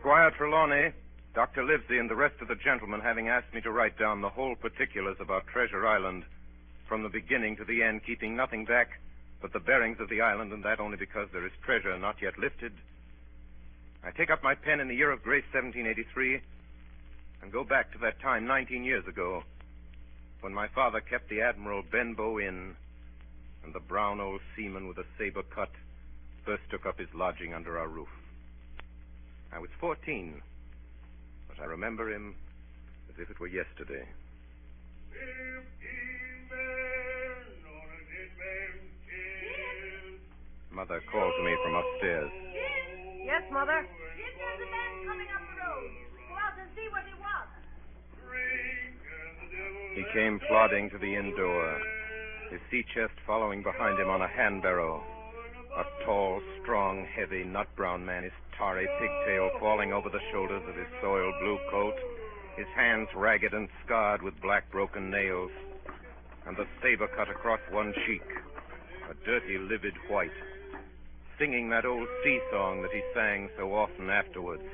Squire Trelawney, Dr. Livesey, and the rest of the gentlemen having asked me to write down the whole particulars about Treasure Island from the beginning to the end, keeping nothing back but the bearings of the island, and that only because there is treasure not yet lifted, I take up my pen in the year of grace 1783 and go back to that time 19 years ago when my father kept the Admiral Benbow Inn and the brown old seaman with a saber cut first took up his lodging under our roof. I was 14, but I remember him as if it were yesterday. 15 men on a dead man's chest. Mother called to me from upstairs. Yes, Mother? Jim, there's a man coming up the road. Go out and see what he wants. He came plodding to the inn door, his sea chest following behind him on a hand barrow. A tall, strong, heavy, nut-brown man, his tarry pigtail falling over the shoulders of his soiled blue coat, his hands ragged and scarred with black broken nails, and the saber cut across one cheek, a dirty, livid white, singing that old sea song that he sang so often afterwards.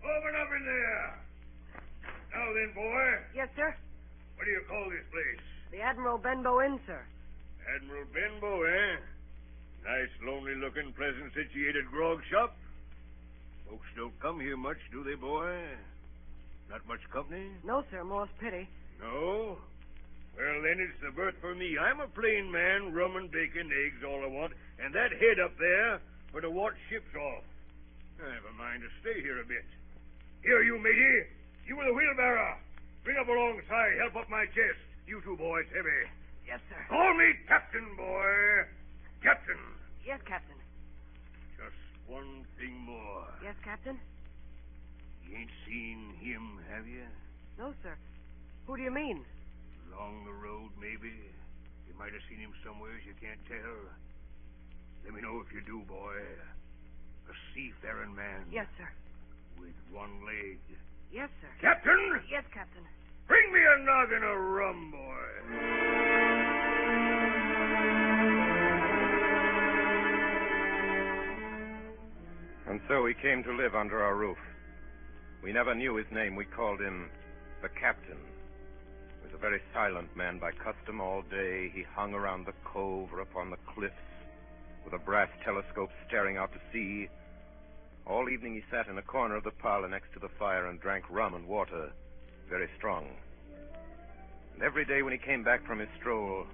Open up in there. Now then, boy. Yes, sir? What do you call this place? The Admiral Benbow Inn, sir. Admiral Benbow, eh? Nice, lonely-looking, pleasant-situated grog shop. Folks don't come here much, do they, boy? Not much company? No, sir, more's pity. No? Well, then it's the berth for me. I'm a plain man, rum and bacon, eggs, all I want, and that head up there for to watch ships off. I have a mind to stay here a bit. Here, you matey. You with the wheelbarrow. Bring up alongside. Help up my chest. You two boys, heavy. Yes, sir. Call me Captain, boy. Captain. Yes, Captain. Just one thing more. Yes, Captain? You ain't seen him, have you? No, sir. Who do you mean? Along the road, maybe. You might have seen him somewhere, you can't tell. Let me know if you do, boy. A seafaring man. Yes, sir. With one leg. Yes, sir. Captain! Yes, Captain. Bring me a noggin of rum, boy. And so he came to live under our roof. We never knew his name. We called him the Captain. He was a very silent man by custom all day. He hung around the cove or upon the cliffs with a brass telescope staring out to sea. All evening he sat in a corner of the parlor next to the fire and drank rum and water, very strong. And every day when he came back from his stroll,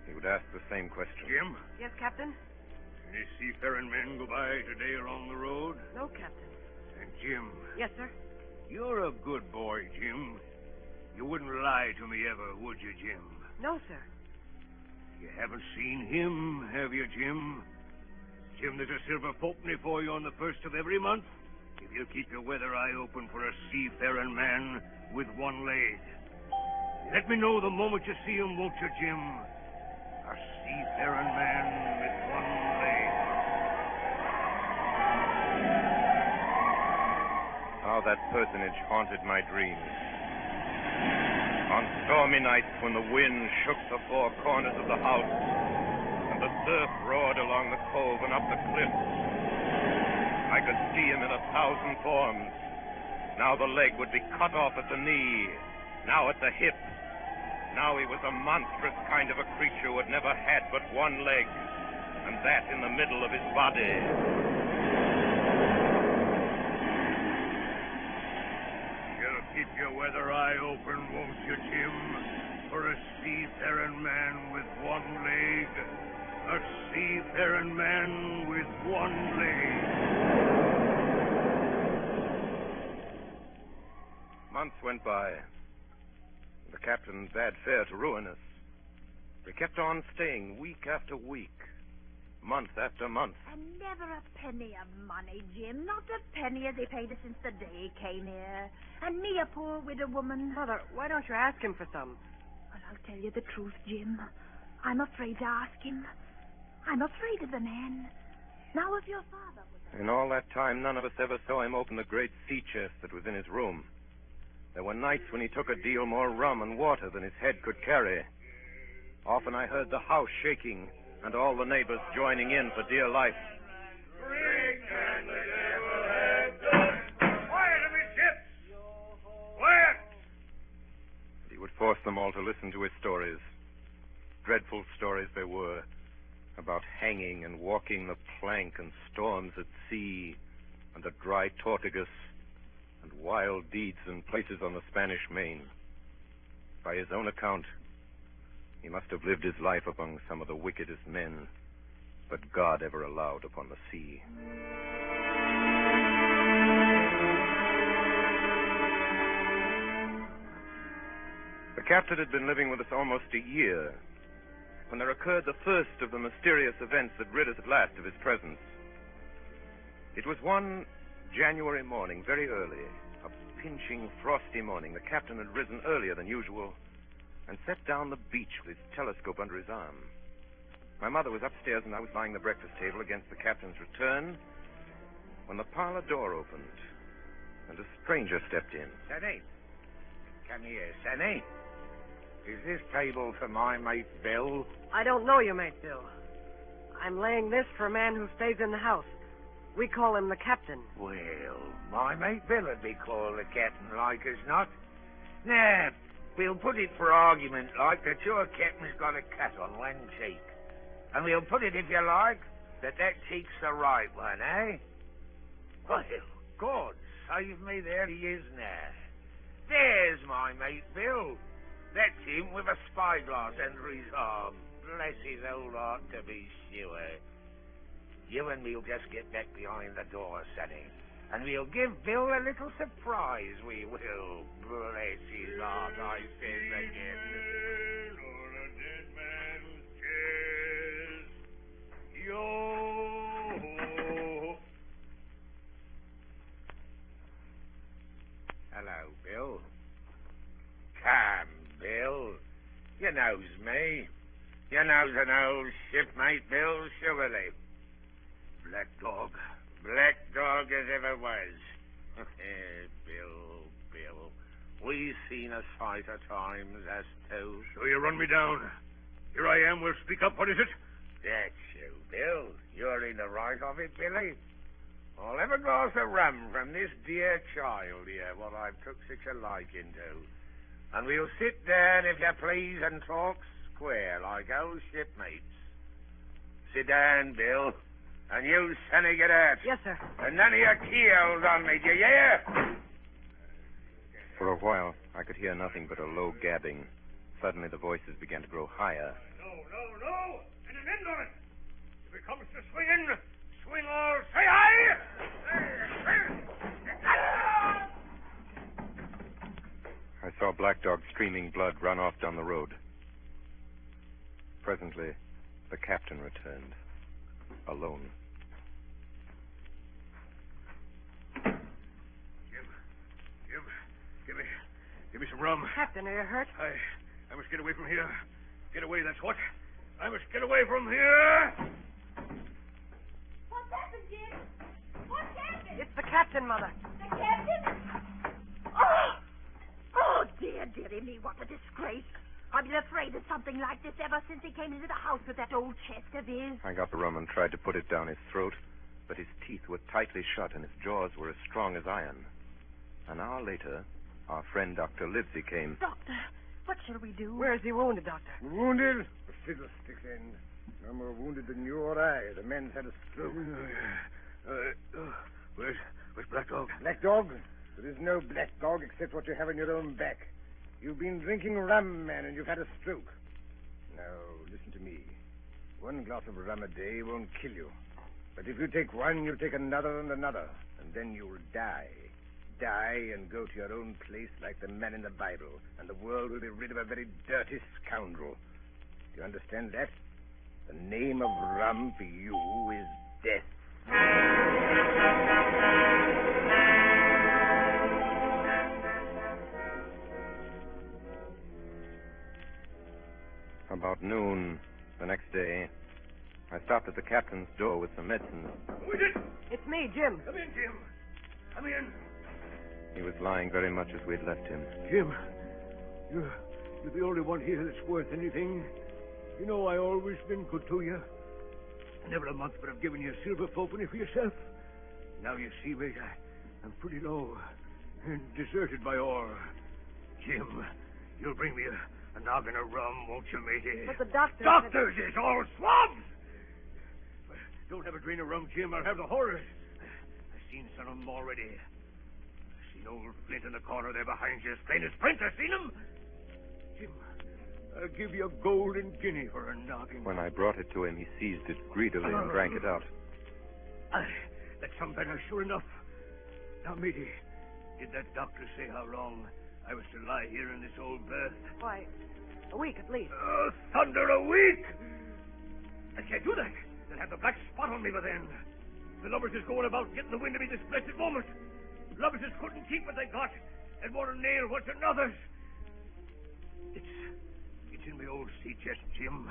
he would ask the same question. Jim? Yes, Captain? Any seafaring men go by today along the road? No, Captain. And Jim? Yes, sir. You're a good boy, Jim. You wouldn't lie to me ever, would you, Jim? No, sir. You haven't seen him, have you, Jim? Jim, there's a silver fourpenny for you on the first of every month if you'll keep your weather eye open for a seafaring man with one leg. Let me know the moment you see him, won't you, Jim? A seafaring man with one leg. How that personage haunted my dreams. On stormy nights when the wind shook the four corners of the house and the surf roared along the cove and up the cliffs, I could see him in 1,000 forms. Now the leg would be cut off at the knee, now at the hip. Now he was a monstrous kind of a creature who had never had but one leg, and that in the middle of his body. You'll keep your weather eye open, won't you, Jim? For a seafaring man with one leg. A seafaring man with one leg. Months went by. The captain bade fair to ruin us. We kept on staying week after week, month after month. And never a penny of money, Jim. Not a penny as they paid us since the day he came here. And me, a poor widow woman. Mother, why don't you ask him for some? Well, I'll tell you the truth, Jim. I'm afraid to ask him. I'm afraid of the man. Now, if your father was... In all that time, none of us ever saw him open the great sea chest that was in his room. There were nights when he took a deal more rum and water than his head could carry. Often I heard the house shaking and all the neighbors joining in for dear life. Drink and the devil has done. Quiet, amidships! Quiet! He would force them all to listen to his stories. Dreadful stories they were, about hanging and walking the plank and storms at sea and the dry Tortugas and wild deeds in places on the Spanish Main. By his own account, he must have lived his life among some of the wickedest men that God ever allowed upon the sea. The captain had been living with us almost a year when there occurred the first of the mysterious events that rid us at last of his presence. It was one January morning, very early, a pinching, frosty morning. The captain had risen earlier than usual and set down the beach with his telescope under his arm. My mother was upstairs, and I was lying at the breakfast table against the captain's return when the parlor door opened and a stranger stepped in. Sonny, come here, Sonny. Is this table for my mate Bill? I don't know you, mate Bill. I'm laying this for a man who stays in the house. We call him the captain. Well, my mate Bill would be called the captain like as not. Now, we'll put it for argument like that your captain's got a cut on one cheek. And we'll put it, if you like, that cheek's the right one, eh? Well, God save me, there he is now. There's my mate Bill. That's him with a spyglass under his arm. Bless his old heart, to be sure. You and me'll just get back behind the door, Sonny, and we'll give Bill a little surprise, we will. Bless his heart, I says again. On a dead man's chest. Yo. Hello, Bill. Come, Bill. You knows me. You knows an old shipmate, Bill, surely. Black dog as ever was. Bill, we've seen a sight of times, us two. So you run me down. Here I am. We'll speak up. What is it? That's you, Bill. You're in the right of it, Billy. I'll have a glass of rum from this dear child here, what I've took such a liking to. And we'll sit down, if you please, and talk square like old shipmates. Sit down, Bill. And you, Sonny, get out. Yes, sir. And none of your keels on me, do you hear? For a while, I could hear nothing but a low gabbing. Suddenly, the voices began to grow higher. No. And an end on it. If it comes to swinging, swing all. Say aye! I saw Black Dog streaming blood run off down the road. Presently, the captain returned, alone. Give me some rum. Captain, are you hurt? I must get away from here. Get away, that's what. I must get away from here. What's happened, Jim? What's happened? It's the captain, Mother. The captain? Oh, dearie me, what a disgrace. I've been afraid of something like this ever since he came into the house with that old chest of his. I got the rum and tried to put it down his throat, but his teeth were tightly shut and his jaws were as strong as iron. An hour later, our friend Dr. Livesey came. Doctor, what shall we do? Where is he wounded, Doctor? Wounded? A fiddlestick's end. No more wounded than you or I. The man's had a stroke. Where's Black Dog? Black Dog? There is no black dog except what you have in your own back. You've been drinking rum, man, and you've had a stroke. Now, listen to me. One glass of rum a day won't kill you. But if you take one, you'll take another and another, and then you'll die. Die and go to your own place like the man in the Bible, and the world will be rid of a very dirty scoundrel. Do you understand that? The name of rum for you is death. About noon the next day, I stopped at the captain's door with some medicine. Who is it? It's me, Jim. Come in, Jim. Come in. He was lying very much as we'd left him. Jim, you're the only one here that's worth anything. You know I always been good to you. Never a month but I've given you a silver fourpenny for yourself. Now you see me, I'm pretty low and deserted by all. Jim, you'll bring me a noggin of rum, won't you, matey? But the doctor... Doctors is all swabs! Don't have a drain of rum, Jim. I'll have the horrors. I've seen some of them already. I've seen old Flint in the corner there behind you, as plain as print. I've seen him. Jim, I'll give you a golden guinea for a noggin. When I brought it to him, he seized it greedily and drank it out. That's some better, sure enough. Now, matey, did that doctor say how long I was to lie here in this old berth? Why, a week at least. Thunder, a week! I can't do that. They'll have the black spot on me by then. The lovers is going about getting the wind of me this blessed moment. Lovers is couldn't keep what they got and want to nail what's another's. It's in my old sea chest, Jim.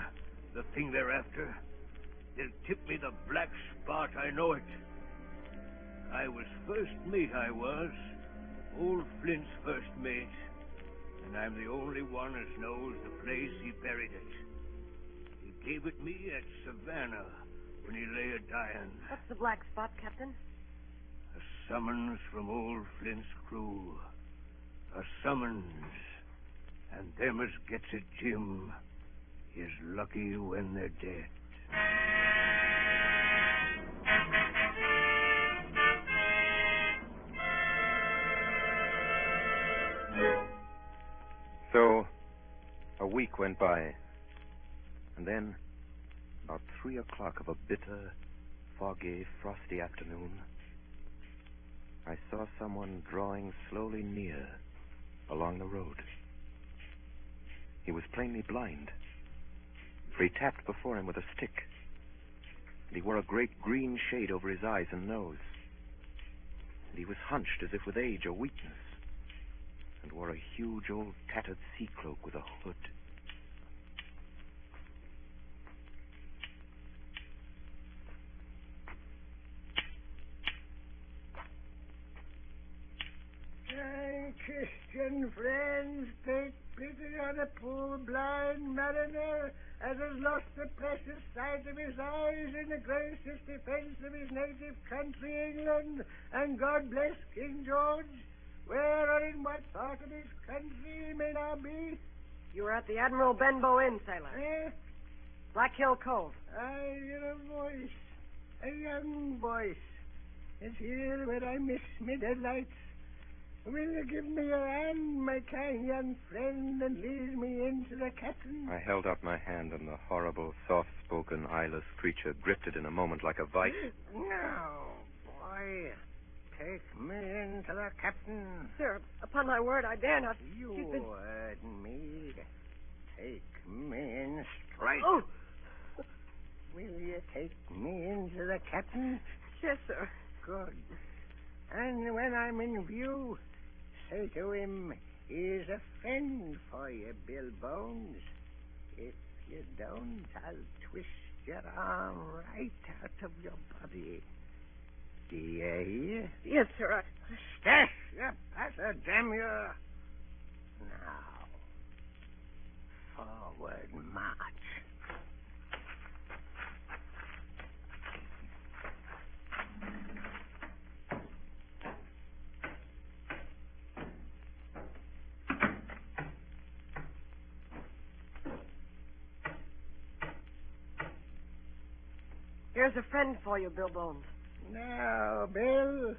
The thing they're after. They'll tip me the black spot, I know it. I was first mate, I was. Old Flint's first mate. And I'm the only one as knows the place he buried it. He gave it me at Savannah when he lay a-dying. What's the black spot, Captain? A summons from old Flint's crew. A summons. And them as gets it, Jim, is lucky when they're dead. So, a week went by. And then, about 3 o'clock of a bitter, foggy, frosty afternoon, I saw someone drawing slowly near along the road. He was plainly blind, for he tapped before him with a stick, and he wore a great green shade over his eyes and nose, and he was hunched as if with age or weakness, and wore a huge old tattered sea cloak with a hood. Christian friends, take pity on a poor blind mariner as has lost the precious sight of his eyes in the gracious defense of his native country, England, and God bless King George, where or in what part of his country he may now be. You were at the Admiral Benbow Inn, sailor. Eh? Black Hill Cove. I hear a voice, a young voice. It's here where I miss me delights. Will you give me your hand, my kind young friend, and lead me into the captain? I held out my hand, and the horrible, soft-spoken, eyeless creature gripped it in a moment like a vice. No, boy. Take me into the captain. Sir, upon my word, I dare not. You You've been... heard me. Take me in straight. Oh! Will you take me into the captain? Yes, sir. Good. And when I'm in view, say to him, he's a friend for you, Bill Bones. If you don't, I'll twist your arm right out of your body. Do you hear? Yes, sir. Stash, you passer, damn you. Now, forward march. Here's a friend for you, Bill Bones. Now, Bill,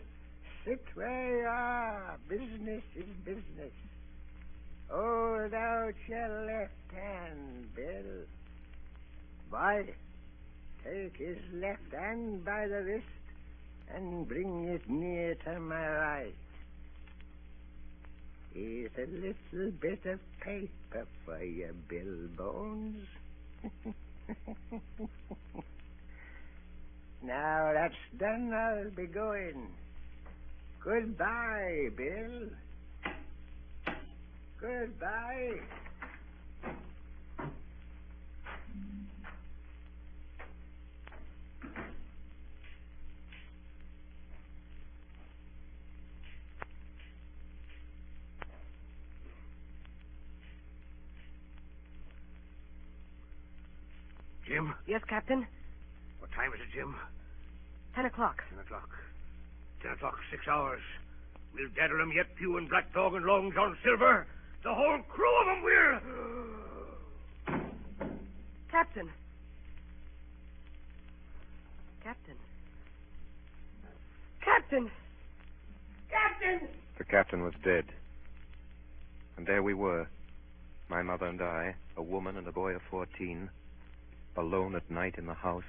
sit where you are. Business is business. Hold out your left hand, Bill. Boy, take his left hand by the wrist and bring it near to my right. Here's a little bit of paper for you, Bill Bones. Now that's done, I'll be going. Goodbye, Bill. Goodbye. Jim? Yes, Captain? What time is it, Jim? 10 o'clock. 10 o'clock. 10 o'clock, 6 hours. We'll gather 'em yet, Pew and Black Dog and Long John Silver. The whole crew of 'em will. Captain. Captain. Captain! Captain! The captain was dead. And there we were, my mother and I, a woman and a boy of 14, alone at night in the house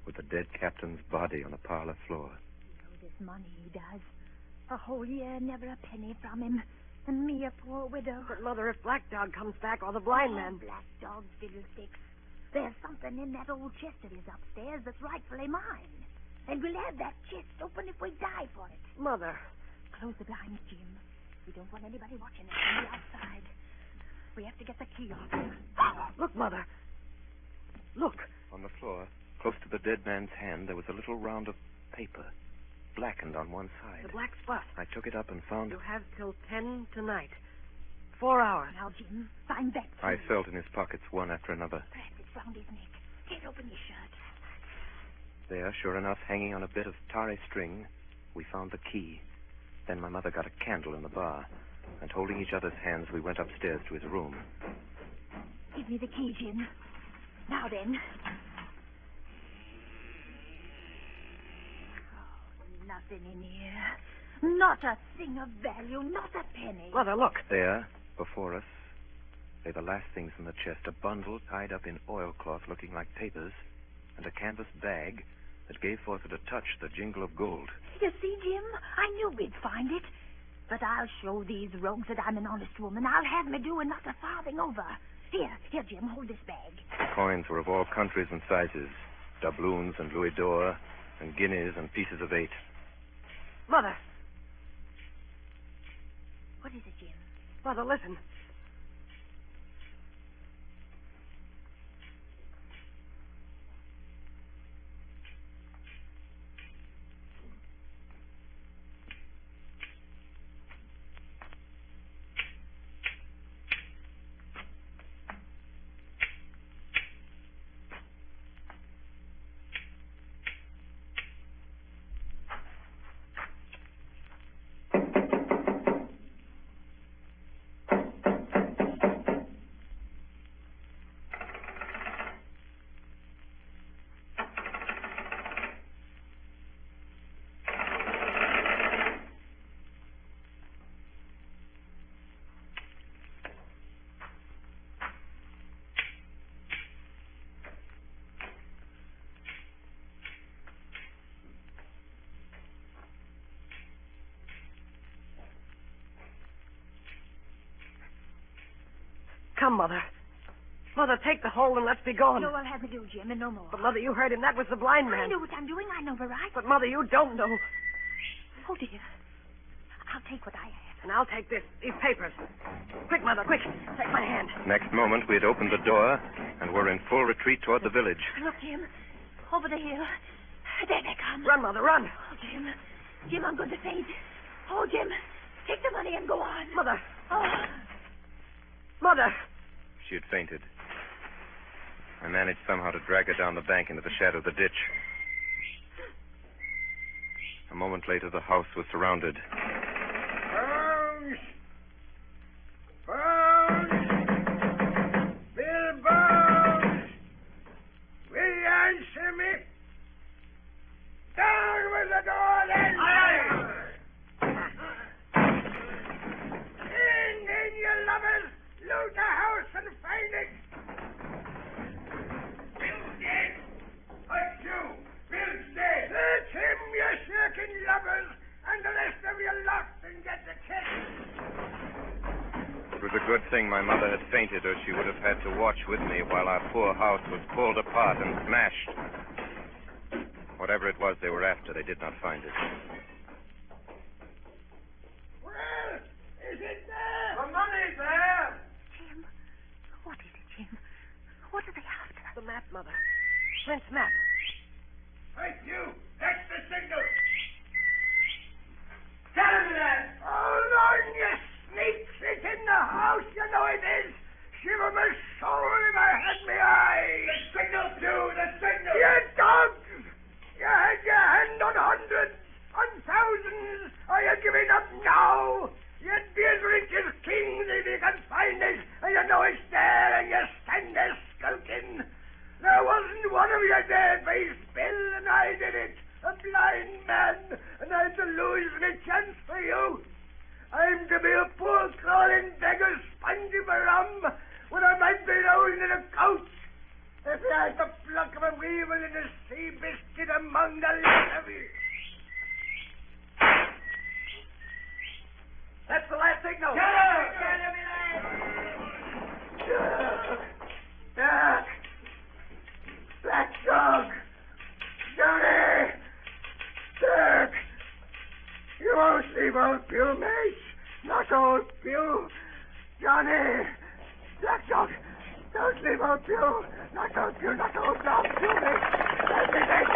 with the dead captain's body on the parlor floor. You know this money he does. A whole year, never a penny from him. And me, a poor widow. But, Mother, if Black Dog comes back or the blind man... Black Dog fiddlesticks. There's something in that old chest of his upstairs that's rightfully mine. And we'll have that chest open if we die for it. Mother. Close the blinds, Jim. We don't want anybody watching us from the outside. We have to get the key off him. Look, Mother. Look. On the floor, close to the dead man's hand, there was a little round of paper, blackened on one side. The black spot. I took it up and found... You have till 10 tonight. 4 hours. Now, Jim, find that key. I felt in his pockets one after another. Perhaps it's round his neck. Get open his shirt. There, sure enough, hanging on a bit of tarry string, we found the key. Then my mother got a candle in the bar, and holding each other's hands, we went upstairs to his room. Give me the key, Jim. Now then. Oh, nothing in here. Not a thing of value, not a penny. Mother, look. There, before us, lay the last things in the chest, a bundle tied up in oilcloth looking like papers, and a canvas bag that gave forth at a touch the jingle of gold. You see, Jim, I knew we'd find it. But I'll show these rogues that I'm an honest woman. I'll have me doing not a farthing over. Here, Jim, hold this bag. The coins were of all countries and sizes, doubloons and louis d'or, and guineas and pieces of 8. Mother. What is it, Jim? Mother, listen. Come, Mother. Mother, take the hold and let's be going. No, I'll have me do, Jim, and no more. But, Mother, you heard him. That was the blind I man. know what I'm doing. I know the right. But, Mother, you don't know. Oh, dear. I'll take what I have. And I'll take these papers. Quick, Mother, quick. Take my hand. Next moment, we had opened the door and were in full retreat toward the village. Look, Jim. Over the hill. There they come. Run, Mother, run. Oh, Jim. Jim, I'm going to faint. Oh, Jim. Take the money and go on. Mother. Oh. Mother. She had fainted. I managed somehow to drag her down the bank into the shadow of the ditch. A moment later, the house was surrounded. Bones! Bones! Bill Bones! Will you answer me? Down with the door, then! In, you lovers! Loot the house and find it! Bill's dead! Hush you! Bill's dead! Search him, you shirking lovers, and the rest of you lost and get the chest! It was a good thing my mother had fainted, or she would have had to watch with me while our poor house was pulled apart and smashed. Whatever it was they were after, they did not find it. Well, is it there? The money's there! Jim. What is it, Jim? What are they after? The map, Mother. Flint's map. Right, you! That's the signal! Tell him that! Hold on, you sneaks! It's in the house, you know it is! shiver my soul if I had my eye. The signal, too, the signal! You dogs! You had your hand on hundreds, on thousands. Are you giving up now? You'd be as rich as kings if you could find it, and you know it's there, and you stand there skulking. There wasn't one of you there face Bill, and I did it. A blind man, and I'm to lose my chance for you. I'm to be a poor crawling beggar sponging for rum when I might be rolling in a couch. If I had the pluck of a weevil in a sea biscuit among the lot of you. That's the last signal. Duck! Black dog! Johnny! Dirk! You won't leave old Bill, mate. Not old Bill. Johnny! Black dog! Don't leave old Bill. Not old Bill, not old dog. Johnny! Help me, mate.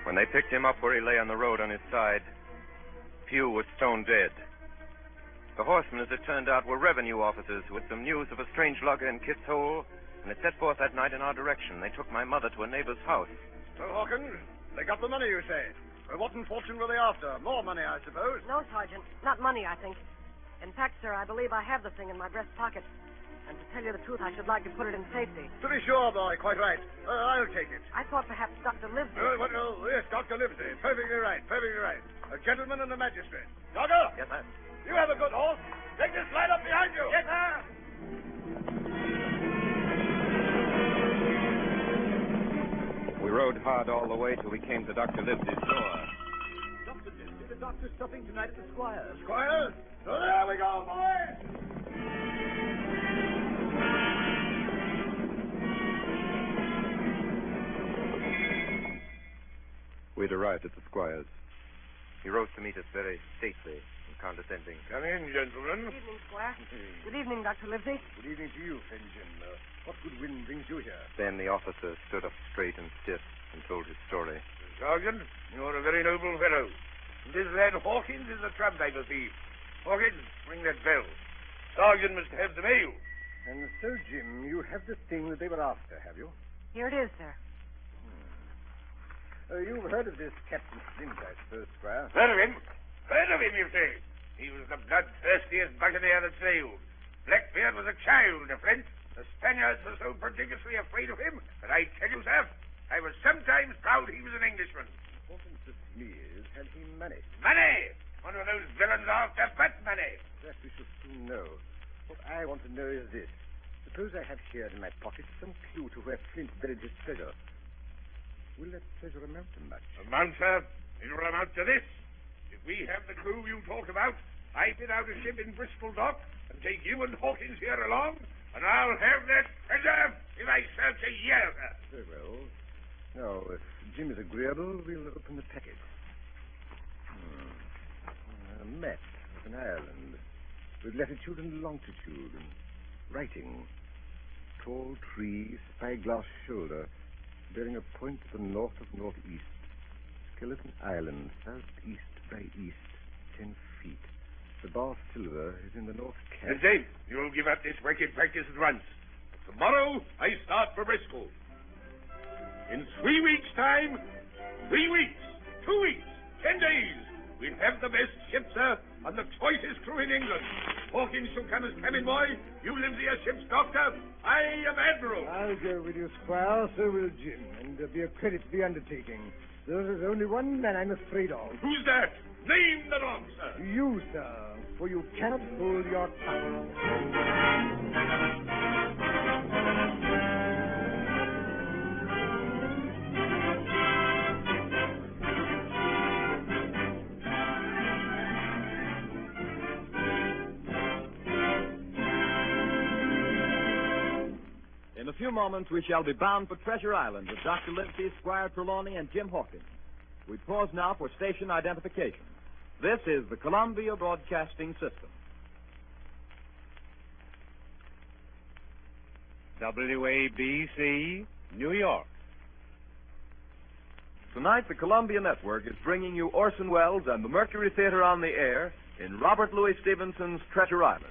When they picked him up where he lay on the road on his side, Pugh was stone dead. The horsemen, as it turned out, were revenue officers with some news of a strange lugger in Kit's Hole, and they set forth that night in our direction. They took my mother to a neighbor's house. So, Hawkins, they got the money, you say? Well, what in fortune were they after? More money, I suppose. No, Sergeant. Not money, I think. In fact, sir, I believe I have the thing in my breast pocket. And to tell you the truth, I should like to put it in safety. To be sure, boy, quite right. I'll take it. I thought perhaps Dr. Livesey... Yes, Dr. Livesey. Perfectly right, perfectly right. A gentleman and a magistrate. Doctor! Yes, sir. You have a good horse. Take this slide up behind you. Yes, sir. We rode hard all the way till we came to Dr. Livesey's door. Dr. Livesey, the doctor's stopping tonight at the Squire's. Squire's? So there we go, boy. We'd arrived at the Squire's. He rose to meet us very stately and condescending. Come in, gentlemen. Good evening, Squire. Good evening, Dr. Livesey. Good evening to you, Fenton. What good wind brings you here? Then the officer stood up straight and stiff and told his story. Sergeant, you're a very noble fellow. This lad Hawkins is a trampiper thief. Hawkins, ring that bell. Sergeant must have the mail. And so, Jim, you have the thing that they were after, have you? Here it is, sir. You've heard of this Captain Flint, I suppose, Squire? Heard of him? Heard of him, you say? He was the bloodthirstiest buccaneer that sailed. Blackbeard was a child to Flint. The Spaniards were so prodigiously afraid of him that I tell you, sir, I was sometimes proud he was an Englishman. Important to me is, had he money? Money! One of those villains after but money. That we shall soon know. What I want to know is this. Suppose I have here in my pocket some clue to where Flint buried his treasure. Will that treasure amount to much? Amount, sir? It'll amount to this. If we have the clue you talked about, I fit out a ship in Bristol Dock and take you and Hawkins here along, and I'll have that treasure if I search a year, sir. Very well. Now, if Jim is agreeable, we'll open the packet. A map of an island with latitude and longitude and writing. Tall tree, spyglass shoulder, bearing a point to the north of northeast. Skeleton Island, southeast by east, 10 feet. The bar silver is in the north cap. Dave, you'll give up this racket practice at once. Tomorrow, I start for Bristol. In 3 weeks' time, 3 weeks, 2 weeks, 10 days, we'll have the best ship, sir, and the choicest crew in England. Hawkins shall come as cabin boy. You Livesey as ship's doctor. I am admiral. I'll go with you, Squire. So will Jim. And be a credit to the undertaking. There's only one man I'm afraid of. Who's that? Name the dog, sir. You, sir. For you cannot hold your tongue. In a few moments, we shall be bound for Treasure Island with Dr. Livesey, Squire Trelawney, and Jim Hawkins. We pause now for station identification. This is the Columbia Broadcasting System. WABC, New York. Tonight, the Columbia Network is bringing you Orson Welles and the Mercury Theatre on the air in Robert Louis Stevenson's Treasure Island.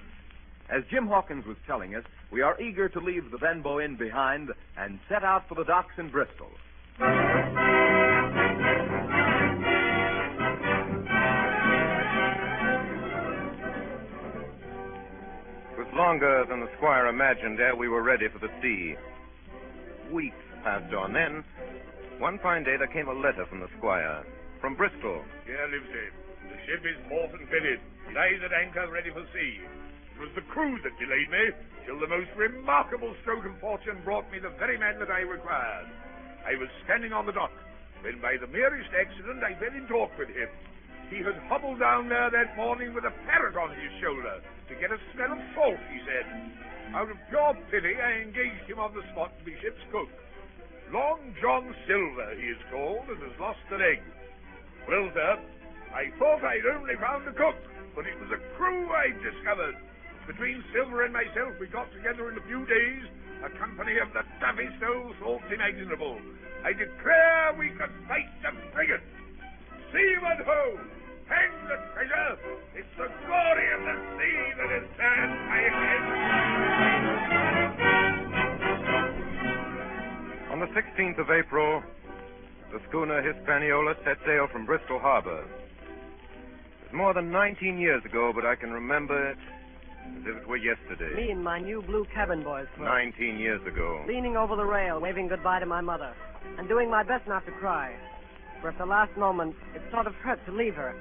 As Jim Hawkins was telling us, we are eager to leave the Benbow Inn behind and set out for the docks in Bristol. It was longer than the squire imagined ere we were ready for the sea. Weeks passed on. Then, one fine day, there came a letter from the squire, from Bristol. Here lives he. The ship is moored and fitted. Lies at anchor ready for sea. It was the crew that delayed me, till the most remarkable stroke of fortune brought me the very man that I required. I was standing on the dock, when by the merest accident I fell in talk with him. He had hobbled down there that morning with a parrot on his shoulder to get a smell of salt, he said. Out of pure pity, I engaged him on the spot to be ship's cook. Long John Silver, he is called, and has lost an egg. Well, sir, I thought I'd only found a cook, but it was a crew I'd discovered. Between Silver and myself, we got together in a few days a company of the toughest old sorts imaginable. I declare we could fight the frigate. Seaman ho! Hang the treasure! It's the glory of the sea that has turned my head. On the 16th of April, the schooner Hispaniola set sail from Bristol Harbor. It was more than 19 years ago, but I can remember it as if it were yesterday. Me and my new blue cabin boys were 19 years ago. leaning over the rail, waving goodbye to my mother, and doing my best not to cry. For at the last moment, it sort of hurt to leave her,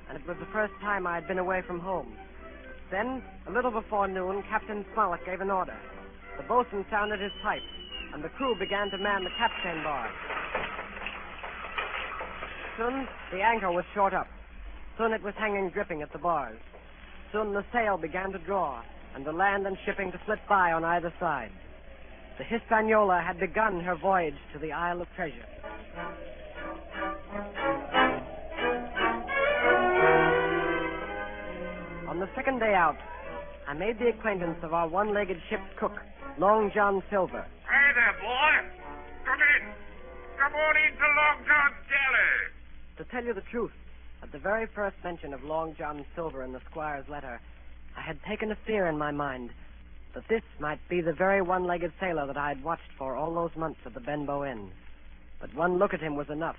and it was the first time I had been away from home. Then, a little before noon, Captain Smollett gave an order. The boatswain sounded his pipe, and the crew began to man the capstan bars. Soon, the anchor was short up. Soon it was hanging dripping at the bars. Soon the sail began to draw, and the land and shipping to flit by on either side. The Hispaniola had begun her voyage to the Isle of Treasure. On the second day out, I made the acquaintance of our one-legged ship's cook, Long John Silver. Hey there, boy. Come in. Come on into Long John's galley. To tell you the truth, at the very first mention of Long John Silver in the squire's letter, I had taken a fear in my mind that this might be the very one-legged sailor that I had watched for all those months at the Benbow Inn. But one look at him was enough.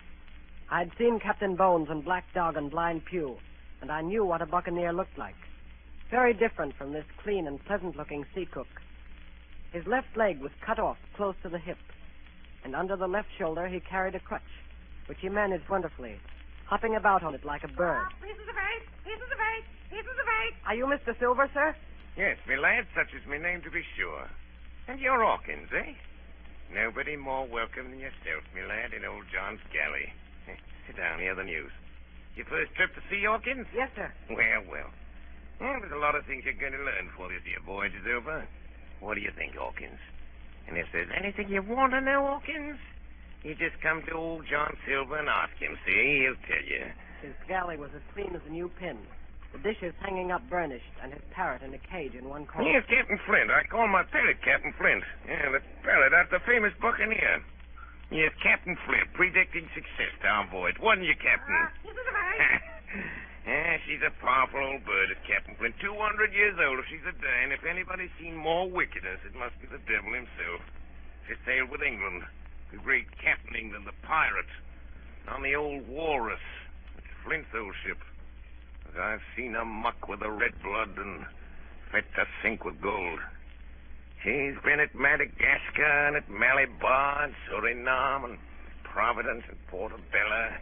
I had seen Captain Bones and Black Dog and Blind Pew, and I knew what a buccaneer looked like. Very different from this clean and pleasant-looking sea cook. His left leg was cut off close to the hip, and under the left shoulder he carried a crutch, which he managed wonderfully, hopping about on it like a bird. Pieces of eight! Pieces of eight! Pieces of eight! Are you Mr. Silver, sir? Yes, me lad, such is my name to be sure. And you're Hawkins, eh? Nobody more welcome than yourself, me lad, in old John's galley. Sit down, hear the news. Your first trip to sea, Hawkins? Yes, sir. Well, there's a lot of things you're going to learn before this your voyage is over. What do you think, Hawkins? And if there's anything you want to know, Hawkins, you just come to old John Silver and ask him, see? He'll tell you. His galley was as clean as a new pin. The dishes hanging up burnished, and his parrot in a cage in one corner. Here's Captain Flint. I call my parrot Captain Flint. Yeah, the parrot after the famous buccaneer. Yes, Captain Flint, predicting success to our voyage. Wasn't you, Captain? Pieces of eight! She's a powerful old bird, is Captain Flint. 200 years old if she's a day, and if anybody's seen more wickedness, it must be the devil himself. She sailed with England, the great Captain England, the pirate, on the old Walrus. It's Flint's old ship. As I've seen her muck with the red blood and fit to sink with gold. She's been at Madagascar and at Malabar and Suriname and Providence and Portobello.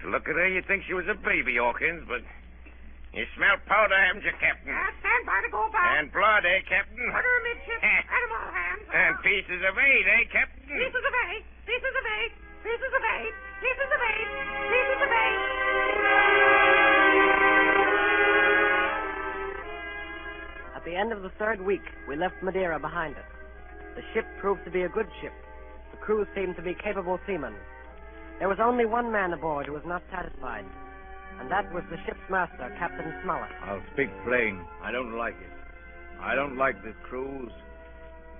To look at her, you'd think she was a baby, Hawkins, but you smell powder, haven't you, Captain? Stand by to go about. And blood, eh, Captain? Order amidship. Animal hands. And pieces of eight, eh, Captain? Pieces of eight. Pieces of eight. Pieces of eight. Pieces of eight. Pieces of eight. At the end of the third week, we left Madeira behind us. The ship proved to be a good ship. The crew seemed to be capable seamen. There was only one man aboard who was not satisfied, and that was the ship's master, Captain Smollett. I'll speak plain. I don't like it. I don't like this cruise.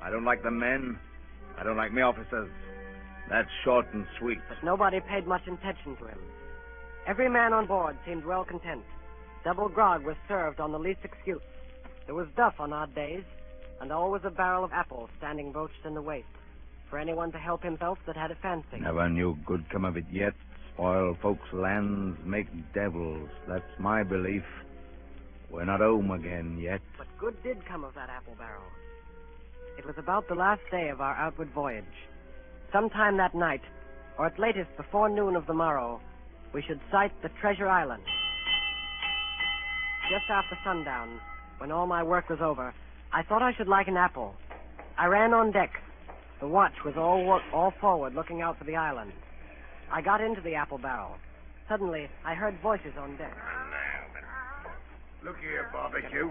I don't like the men. I don't like me officers. That's short and sweet. But nobody paid much attention to him. Every man on board seemed well content. Double grog was served on the least excuse. There was duff on odd days, and always a barrel of apples standing broached in the waist, for anyone to help himself that had a fancy. Never knew good come of it yet. Spoil folks' lands, make devils. That's my belief. We're not home again yet. But good did come of that apple barrel. It was about the last day of our outward voyage. Sometime that night, or at latest before noon of the morrow, we should sight the Treasure Island. Just after sundown, when all my work was over, I thought I should like an apple. I ran on deck. The watch was all forward, looking out for the island. I got into the apple barrel. Suddenly, I heard voices on deck. Look here, Barbecue.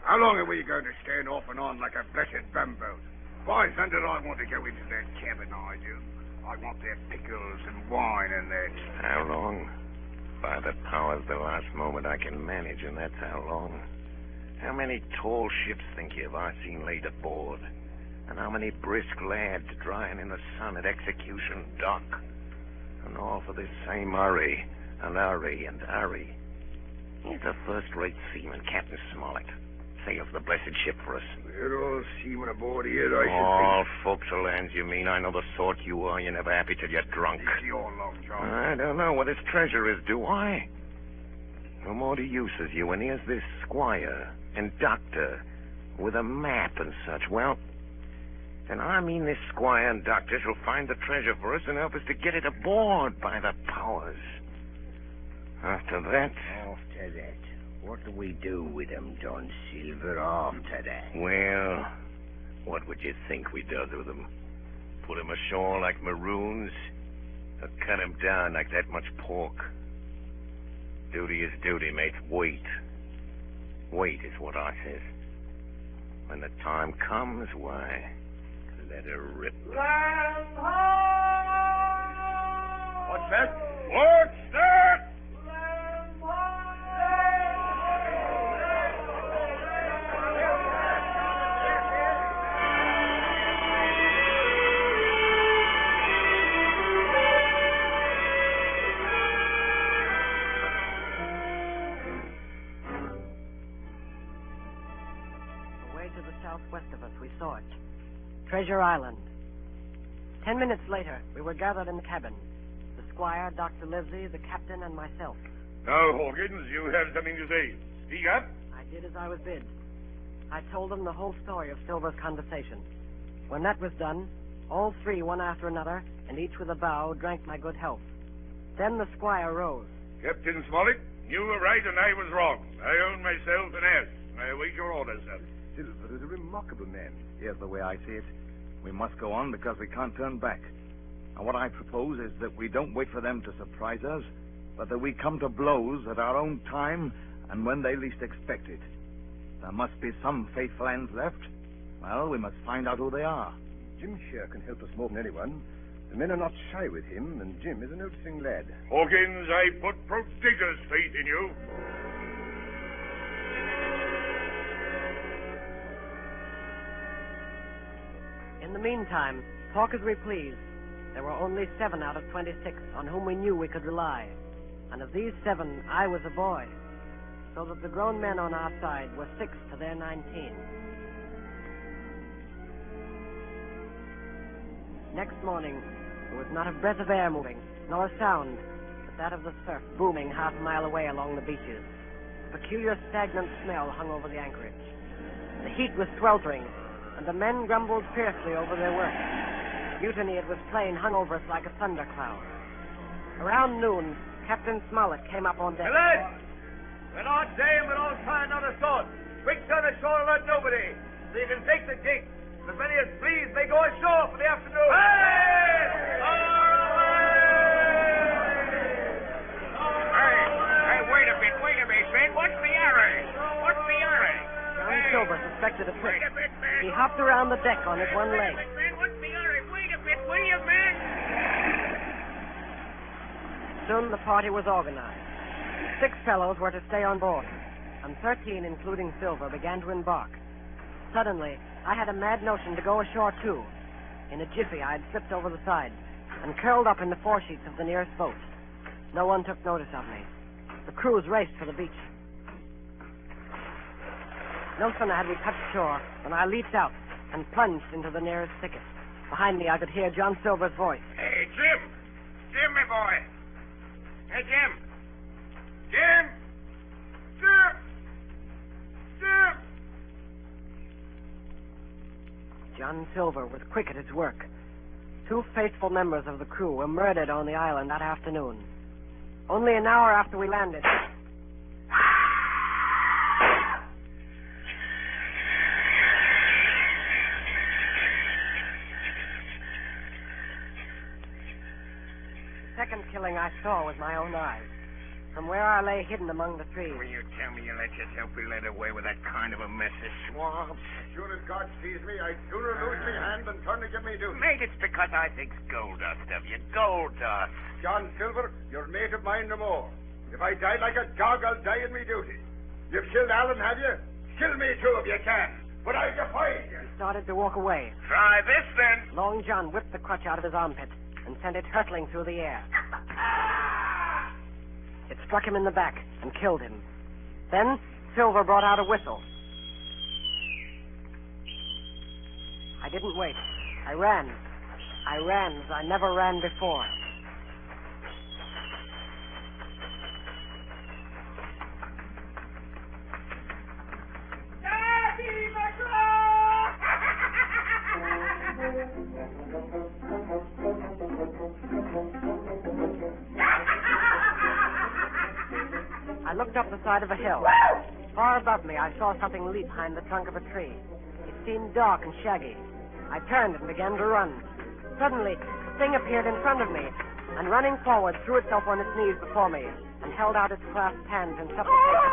How long are we going to stand off and on like a blessed bumboat? Why thunder I want to go into that cabin, I do. I want their pickles and wine and that. How long? By the powers, the last moment I can manage, and that's how long. How many tall ships, think you, have I seen laid aboard? And how many brisk lads drying in the sun at Execution Dock? And all for this same hurry, and hurry, and hurry. He's a first-rate seaman, Captain Smollett. Sails the blessed ship for us. We're all seamen aboard here, I should All think. forecastle hands, you mean? I know the sort you are. You're never happy till you're drunk. It's your long, John. I don't know what his treasure is, do I? No more to use as you, and here's this squire and doctor with a map and such. Well, then I mean this squire and doctor shall find the treasure for us and help us to get it aboard, by the powers. After that... After that, what do we do with them, Don Silver, after that? Well, what would you think we does with them? Put them ashore like maroons? Or cut them down like that much pork? Duty is duty, mate. Wait. Wait is what I says. When the time comes, why, let her rip. Land ho! What's that? What's that? Land Away to the southwest of us, we saw it. Treasure Island. 10 minutes later, we were gathered in the cabin. The squire, Dr. Livesey, the captain, and myself. Now, Hawkins, you have something to say. Speak up. I did as I was bid. I told them the whole story of Silver's conversation. When that was done, all three, one after another, and each with a bow, drank my good health. Then the squire rose. Captain Smollett, you were right and I was wrong. I own myself an ass. I await your orders, sir. Silver is a remarkable man. Here's the way I see it. We must go on because we can't turn back. And what I propose is that we don't wait for them to surprise us, but that we come to blows at our own time and when they least expect it. There must be some faithful hands left. Well, we must find out who they are. Jim Shear can help us more than anyone. The men are not shy with him, and Jim is a noticing lad. Hawkins, I put prodigious faith in you. In the meantime, talk as we please, there were only 7 out of 26 on whom we knew we could rely. And of these 7, I was a boy, so that the grown men on our side were 6 to their 19. Next morning, there was not a breath of air moving, nor a sound, but that of the surf booming half a mile away along the beaches. A peculiar stagnant smell hung over the anchorage. The heat was sweltering, and the men grumbled fiercely over their work. Mutiny, it was plain, hung over us like a thundercloud. Around noon, Captain Smollett came up on deck. Lads, we're not saying we'll all try another sort. Quick turn ashore and let nobody, so you can take the gig. As many as please may go ashore for the afternoon. Hey, wait a minute, Fred. What's the hurry? What's the hurry? John Silver suspected a trick. He hopped around the deck on his one leg. What's the hurry? Wait a bit, will you, man? Soon the party was organized. 6 fellows were to stay on board, and 13, including Silver, began to embark. Suddenly, I had a mad notion to go ashore, too. In a jiffy, I had slipped over the side. and curled up in the foresheets of the nearest boat. No one took notice of me. The crews raced for the beach. No sooner had we touched shore than I leaped out and plunged into the nearest thicket. Behind me, I could hear John Silver's voice. Hey, Jim! Jim, my boy! Hey, Jim! Jim! Jim! Jim! John Silver was quick at his work. 2 faithful members of the crew were murdered on the island that afternoon. Only an hour after we landed. The second killing I saw with my own eyes. From where I lay hidden among the trees. Will you tell me you let yourself be led away with that kind of a mess of swabs? As sure as God sees me, I'd sooner lose me hand than turn to give me duty. Mate, it's because I think's gold dust of you. Gold dust. John Silver, you're mate of mine no more. If I die like a dog, I'll die in me duty. You've killed Alan, have you? Kill me too if you can. But I defy you. He started to walk away. Try this, then. Long John whipped the crutch out of his armpit and sent it hurtling through the air. It struck him in the back and killed him. Then Silver brought out a whistle. I didn't wait. I ran. I ran as I never ran before. I looked up the side of a hill. Far above me, I saw something leap behind the trunk of a tree. It seemed dark and shaggy. I turned and began to run. Suddenly, the thing appeared in front of me, and running forward, threw itself on its knees before me, and held out its clasped hands in supplication.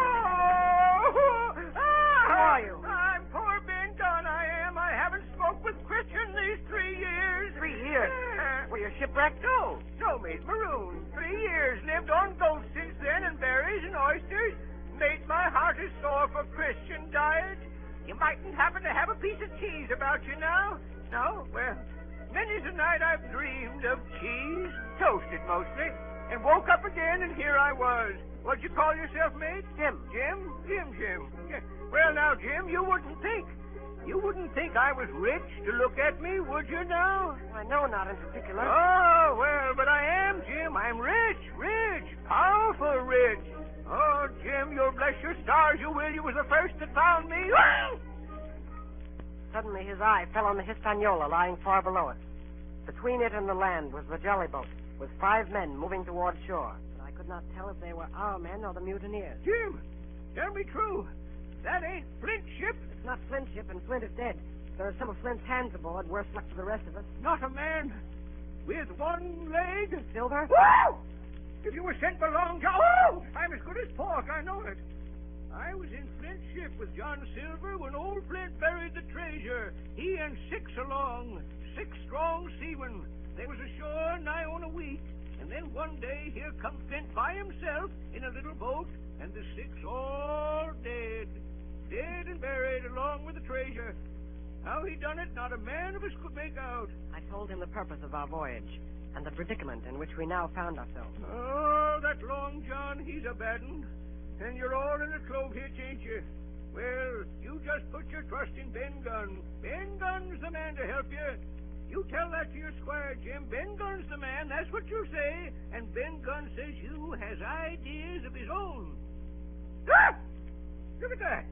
Who are you? I'm poor Ben Gunn, I am. I haven't spoke with Christian these 3 years. 3 years? Were you shipwrecked? No, mate, marooned. 3 years. Lived on goats since then, and berries and oysters. Mate, my heart is sore for Christian diet. You mightn't happen to have a piece of cheese about you now? No? Well, many's a night I've dreamed of cheese, toasted mostly, and woke up again, and here I was. What'd you call yourself, mate? Jim. Jim? Jim. Yeah. Well, now, Jim, you wouldn't think I was rich to look at me, would you now? I know not in particular. Oh, well, but I am, Jim. I'm rich, powerful rich. Oh, Jim, you'll bless your stars, you will. You was the first that found me. Suddenly his eye fell on the Hispaniola lying far below it. Between it and the land was the jolly boat, with 5 men moving toward shore. But I could not tell if they were our men or the mutineers. Jim, tell me true. That ain't Flint's ship. It's not Flint's ship, and Flint is dead. There are some of Flint's hands aboard, worse luck for the rest of us. Not a man with 1 leg. Silver? Whoa! If you were sent for Long John... Oh! I'm as good as pork, I know it. I was in Flint's ship with John Silver when old Flint buried the treasure. He and 6 along, 6 strong seamen. They was ashore nigh on a week. And then one day here come Flint by himself in a little boat, and the 6 all dead. Dead and buried along with the treasure. How he done it, not a man of us could make out. I told him the purpose of our voyage and the predicament in which we now found ourselves. Oh, that Long John, he's a bad un. And you're all in a clove hitch, ain't you? Well, you just put your trust in Ben Gunn. Ben Gunn's the man to help you. You tell that to your squire, Jim. Ben Gunn's the man, that's what you say. And Ben Gunn says you has ideas of his own. Ah! Look at that.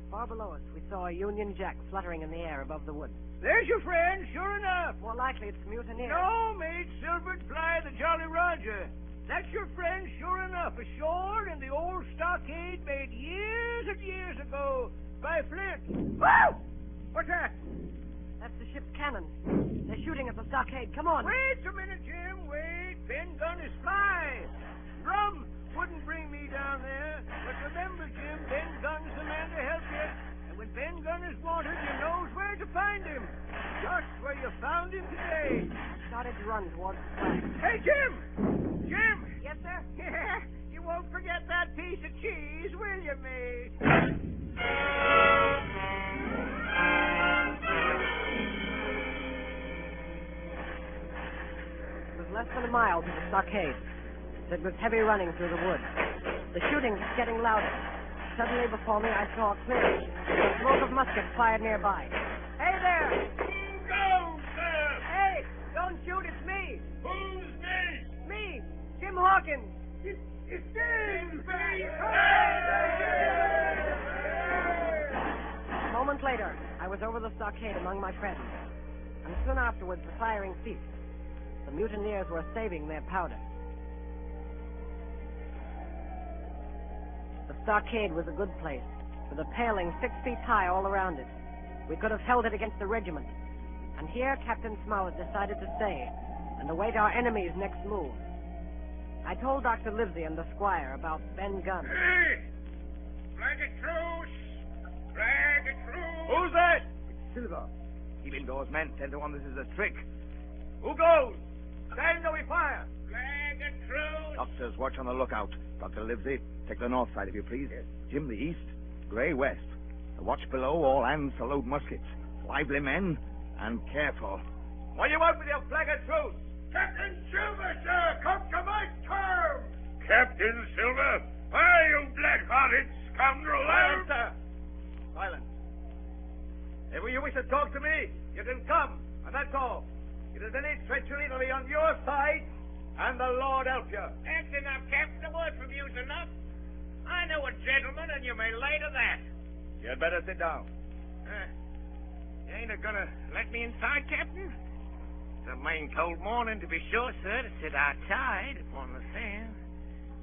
Far below us, we saw a Union Jack fluttering in the air above the woods. There's your friend, sure enough. More likely it's mutineers. No, mate, Silver'd fly the Jolly Roger. That's your friend, sure enough, ashore in the old stockade made years and years ago by Flint. Whoa! What's that? That's the ship's cannon. They're shooting at the stockade. Come on. Wait a minute, Jim. Wait. Ben Gunn is fly. Rum wouldn't bring me down there. But remember, Jim, Ben Gunn's the man to help you. And when Ben Gunn is wanted, you knows where to find him. Just where you found him today. He started to run towards the flag. Hey, Jim! Jim! Yes, sir? Yeah, you won't forget that piece of cheese, will you, mate? It was than a mile to the stockade. It was heavy running through the woods. The shooting was getting louder. Suddenly before me, I saw clearly the smoke of muskets fired nearby. Hey there! Hugo, sir! Hey! Don't shoot, it's me! Who's this? Me! Jim Hawkins! It's Jim! A moment later, I was over the stockade among my friends. And soon afterwards, the firing ceased. The mutineers were saving their powder. The stockade was a good place, with a paling 6 feet high all around it. We could have held it against the regiment. And here Captain Smollett decided to stay and await our enemy's next move. I told Dr. Livesey and the squire about Ben Gunn. Hey! Flag a truce! Flag a truce! Who's that? It's Silver. Keep indoors, men. 10 to 1, this is a trick. Who goes? Stand or we fire. Flag a truce! Doctors, watch on the lookout. Dr. Livesey, take the north side, if you please. Yes. Jim, the east. Gray, west. The watch below, all hands to load muskets. Lively men, and careful. What do you want with your flag of truce? Captain Silver, sir! Come to my terms! Captain Silver? Why, you black-hearted scoundrel! Silence, sir! Silence. If you wish to talk to me, you can come, and that's all. If there's any treachery, it'll be on your side, and the Lord help you. That's enough, Captain. A word from you's enough. I know a gentleman, and you may lay to that. You'd better sit down. You ain't a-gonna let me inside, Captain? It's a main cold morning, to be sure, sir, to sit outside upon the sand.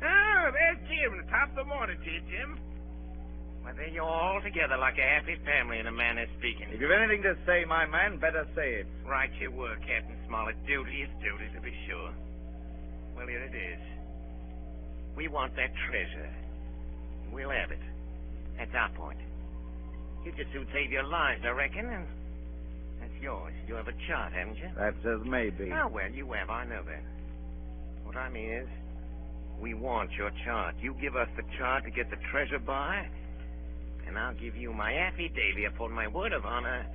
Oh, there's Jim, the top of the morning to you, Jim. Well, there you're all together like a happy family in a manner of speaking. If you've anything to say, my man, better say it. Right you were, Captain Smollett. Duty is duty, to be sure. Well, here it is. We want that treasure. We'll have it. That's our point. You just soon save your lives, I reckon, and that's yours. You have a chart, haven't you? That's as may be. Oh, well, you have. I know that. What I mean is, we want your chart. You give us the chart to get the treasure by, and I'll give you my affidavit upon my word of honor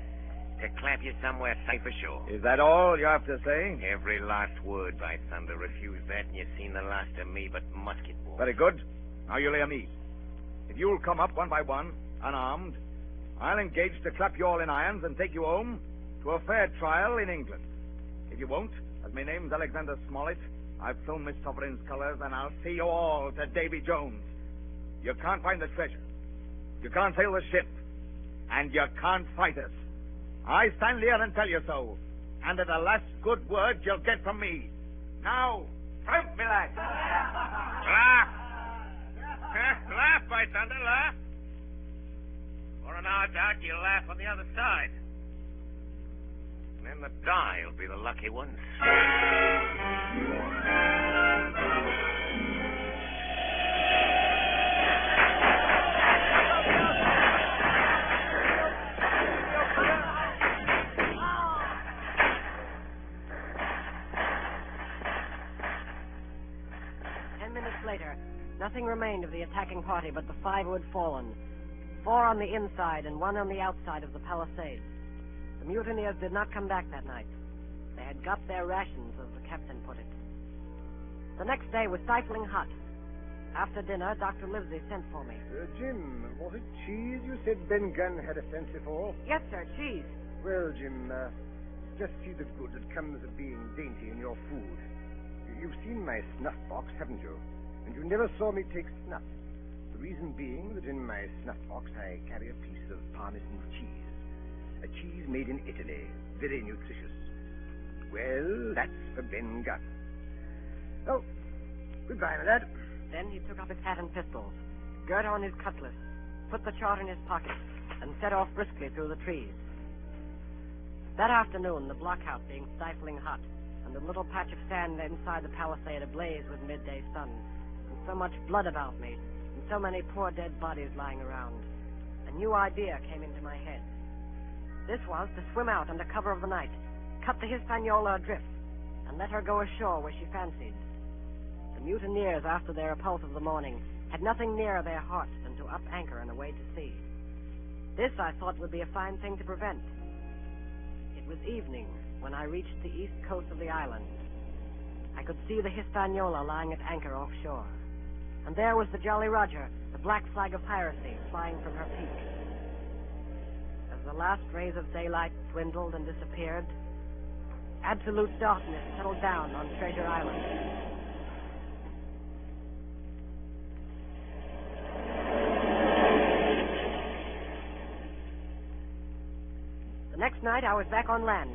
to clap you somewhere safe ashore. Is that all you have to say? Every last word, by thunder. Refuse that, and you've seen the last of me but musket balls. Very good. Now you lay me. If you'll come up one by one, unarmed, I'll engage to clap you all in irons and take you home to a fair trial in England. If you won't, as my name's Alexander Smollett, I've flown my sovereign's colours, and I'll see you all to Davy Jones. You can't find the treasure. You can't sail the ship. And you can't fight us. I stand here and tell you so. And at the last good word you'll get from me. Now, tramp, me lad. Laugh! Laugh, by thunder, laugh. For an hour doubt, you'll laugh on the other side. And then the die will be the lucky ones. 10 minutes later, nothing remained of the attacking party but the 5 who had fallen. 4 on the inside and 1 on the outside of the palisades. The mutineers did not come back that night. They had got their rations, as the captain put it. The next day was stifling hot. After dinner, Dr. Livesey sent for me. Jim, was it cheese you said Ben Gunn had a fancy for? Yes, sir, cheese. Well, Jim, just see the good that comes of being dainty in your food. You've seen my snuff box, haven't you? And you never saw me take snuff. The reason being that in my snuff box I carry a piece of Parmesan cheese. A cheese made in Italy, very nutritious. Well, that's for Ben Gunn. Oh, goodbye, my lad. Then he took up his hat and pistols, girt on his cutlass, put the chart in his pocket, and set off briskly through the trees. That afternoon, the blockhouse being stifling hot, and the little patch of sand inside the palisade ablaze with midday sun, and so much blood about me, and so many poor dead bodies lying around, a new idea came into my head. This was to swim out under cover of the night, cut the Hispaniola adrift, and let her go ashore where she fancied. The mutineers, after their repulse of the morning, had nothing nearer their hearts than to up anchor and away to sea. This, I thought, would be a fine thing to prevent. It was evening when I reached the east coast of the island. I could see the Hispaniola lying at anchor offshore. And there was the Jolly Roger, the black flag of piracy, flying from her peak. As the last rays of daylight dwindled and disappeared, absolute darkness settled down on Treasure Island. The next night, I was back on land.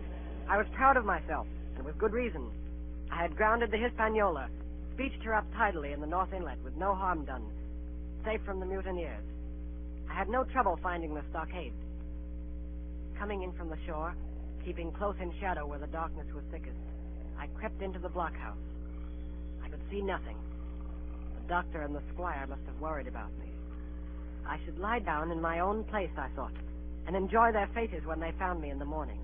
I was proud of myself, and with good reason. I had grounded the Hispaniola, beached her up tidily in the North Inlet with no harm done, safe from the mutineers. I had no trouble finding the stockade. Coming in from the shore, keeping close in shadow where the darkness was thickest, I crept into the blockhouse. I could see nothing. The doctor and the squire must have worried about me. I should lie down in my own place, I thought, and enjoy their faces when they found me in the morning.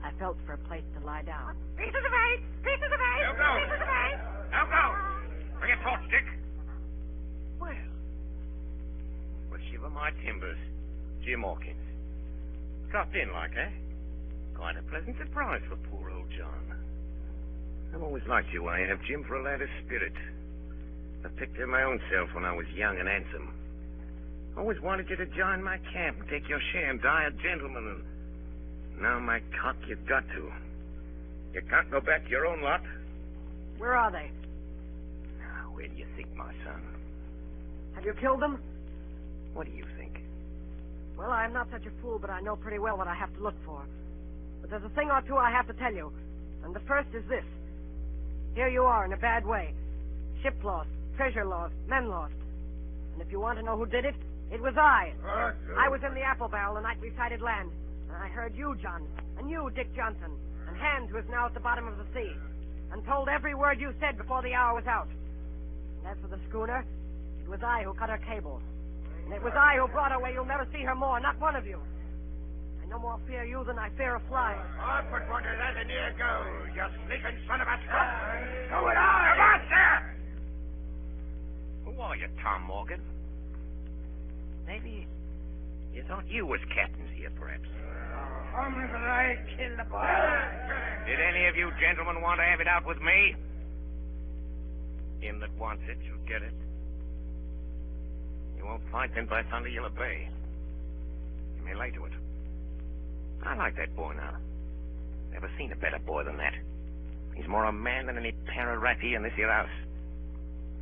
I felt for a place to lie down. Pieces of eight! Pieces of eight! Hugo! Pieces of eight! Hugo! Bring a torch, Dick. Well, shiver my timbers. Jim Hawkins. Dropped in like, eh? Quite a pleasant surprise for poor old John. I've always liked you, I have, Jim, for a lad of spirit. I picked my own self when I was young and handsome. Always wanted you to join my camp and take your share and die a gentleman. And now, my cock, you've got to. You can't go back to your own lot. Where are they? Now, where do you think, my son? Have you killed them? What do you think? Well, I'm not such a fool, but I know pretty well what I have to look for. But there's a thing or two I have to tell you. And the first is this. Here you are in a bad way. Ship lost, treasure lost, men lost. And if you want to know who did it, it was I. I was in the apple barrel the night we sighted land. And I heard you, John, and you, Dick Johnson, and Hans, who is now at the bottom of the sea, and told every word you said before the hour was out. And as for the schooner, it was I who cut her cable. And it was I who brought her where you'll never see her more, not one of you. I no more fear you than I fear a fly. I put one to that and here goes, you sneaking son of a truck. So would I. Come on, sir! Who are you, Tom Morgan? Maybe you thought you was captains here, perhaps. Only that I killed the boy. Did any of you gentlemen want to have it out with me? Him that wants it shall get it. You won't fight, then by thunder you'll obey. You may lay to it. I like that boy now. Never seen a better boy than that. He's more a man than any para-ratty in this here house.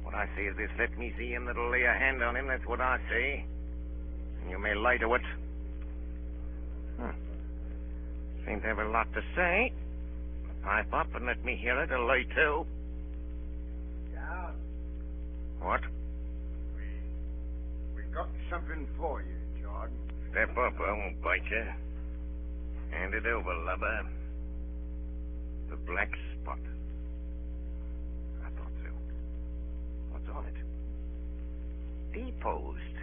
What I say is this, let me see him that'll lay a hand on him, that's what I say. And you may lay to it. Seem to have a lot to say. Pipe up and let me hear it, or lay to. John. What? We got something for you, Jordan. Step up, I won't bite you. Hand it over, lubber. The black spot. I thought so. What's on it? Deposed.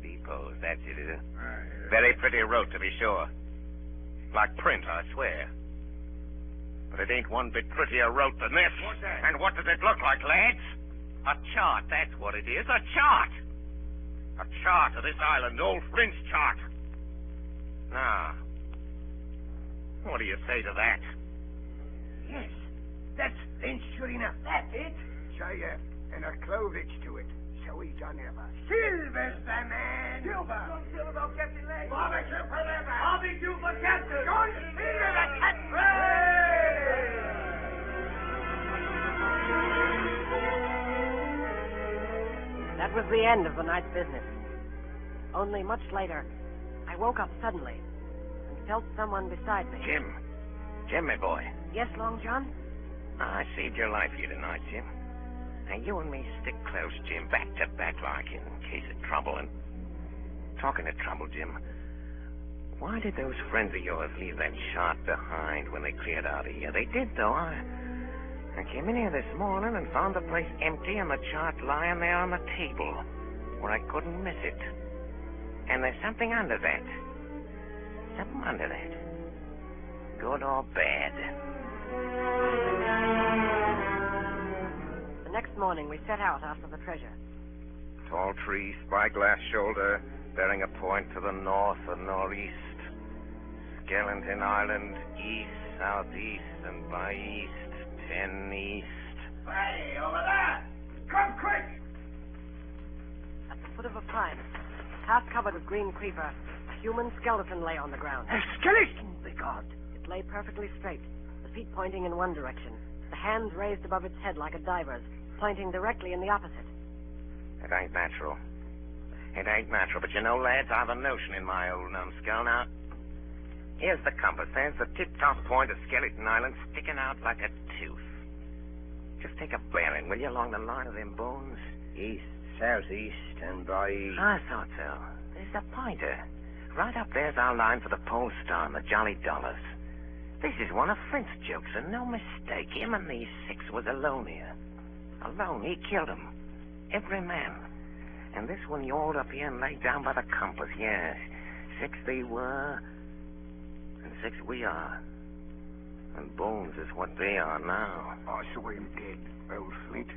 Deposed, that's it, is it? Very pretty wrote, to be sure. Like print, I swear. But it ain't one bit prettier wrote than this. What's that? And what does it look like, lads? A chart, that's what it is. A chart! A chart of this island, old Flint's chart. Now, what do you say to that? Yes, that's Flint, sure enough. That's it. Say, and a clovage to it. So he done ever. Silver's the man. Silver. Silver, Captain Lane. Barbecue for leather. Barbecue for Captain. John Silver, the Captain. That was the end of the night's business. Only much later, I woke up suddenly and felt someone beside me. Jim. Jim, my boy. Yes, Long John? I saved your life here tonight, Jim. Now, you and me stick close, Jim, back to back like in case of trouble. And talking of trouble, Jim, why did those friends of yours leave that chart behind when they cleared out of here? They did, though. I came in here this morning and found the place empty and the chart lying there on the table where I couldn't miss it. And there's something under that. Something under that. Good or bad. The next morning, we set out after the treasure. Tall tree, spyglass shoulder, bearing a point to the north and northeast. Skeleton Island, east, southeast, and by east, 10 east. Hey, over there! Come quick! At the foot of a pine, half covered with green creeper, a human skeleton lay on the ground. A skeleton, by God! It lay perfectly straight, the feet pointing in one direction, the hands raised above its head like a diver's, pointing directly in the opposite. It ain't natural. It ain't natural, but you know, lads, I've a notion in my old numbskull. Now, here's the compass. There's the tip-top point of Skeleton Island sticking out like a tooth. Just take a bearing, will you, along the line of them bones? East, southeast, and by... I thought so. There's a pointer. Right up there's our line for the Pole Star and the Jolly Dollars. This is one of Flint's jokes, and no mistake. Him and these 6 was alone here. Alone. He killed 'em. Every man. And this one yawled up here and laid down by the compass. Yes. 6 they were, and 6 we are. And Bones is what they are now. I saw him dead, old Flint.